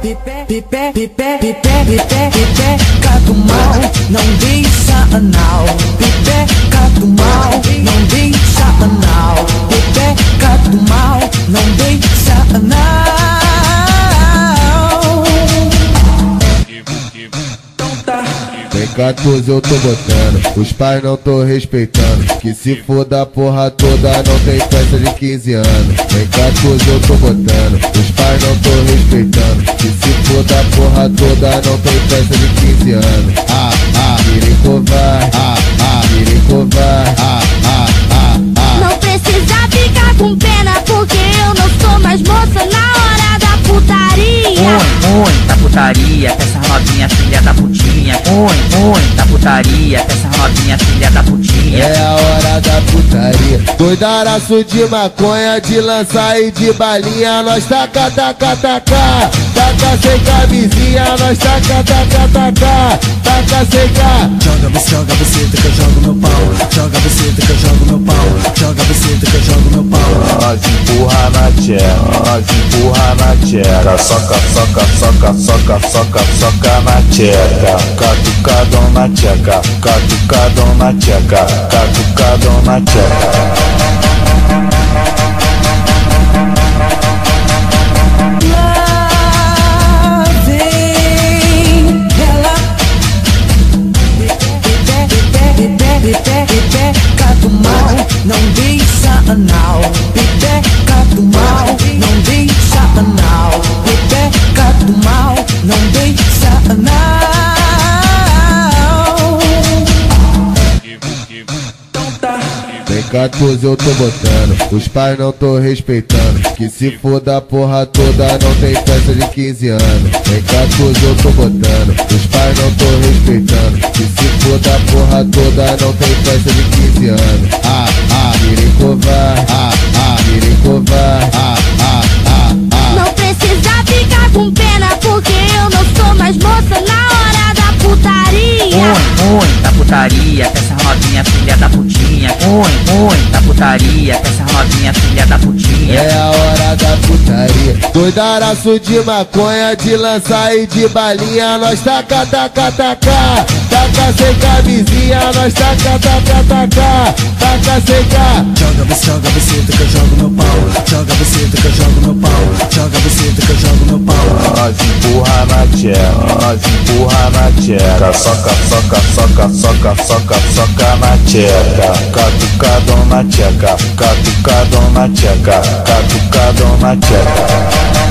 Pipeca do mal, não deixa anal. Pipeca do mal, não deixa anal. Pipeca do mal, não deixa anal. Tem 14 eu tô botando, os pais não tô respeitando. Que se for da porra toda não tem festa de 15 anos. Tem 14 eu tô botando, os pais não tô respeitando. Que se for da porra toda não tem festa de 15 anos. Virem covarde, virem covarde. Não precisa ficar com pena, porque eu não sou mais moça na hora da putaria. Da putaria, peça novinha, filha da putinha. Da putaria, peça novinha, filha da putinha. É a hora da putaria. Doidaraço de maconha, de lança e de balinha. Nós taca, taca, taca. Taca sem camisinha, nós taca, taca, taca. Taca sem cá. Joga buceta que eu jogo meu pau. Joga buceta que eu jogo meu pau. Joga buceta que eu jogo meu pau. Nós empurra na tcheca, nós empurra na tcheca. Soca, soca, soca, soca, soca, soca na tcheca. Catucadão na tcheca, catucadão na tcheca, catucadão na tcheca. Pipeca do mal, não deixa anal. Pipeca do mal, não deixa anal. Pipeca do mal, não deixa anal. Tem 14 eu tô botando, os pais não tô respeitando. Que se for da porra toda não tem festa de 15 anos. Tem 14 eu tô botando, os pais não tô respeitando. Que se for da porra toda não tem festa de 15 anos. Virem covarde, virem covarde. Não precisa ficar com pena, porque eu não sou mais moça na hora da putaria. Da putaria, peça novinha, filha da putinha. Da putaria, peça novinha, filha da putinha. É a hora da putaria. Doidaraço de maconha, de lança e de balinha. Nós taca, taca, taca. Taca sem camisinha, nós taca, taca, taca. Taca sem cá. Joga buceta que eu jogo meu pau. Joga buceta que eu jogo meu pau. Joga buceta que eu jogo meu pau. Nós empurra na tcheca, nós empurra na tcheca. Soca, soca, soca, soca, soca, soca na tcheca. Catucadão na tcheca, catucadão na tcheca, catucadão na tcheca.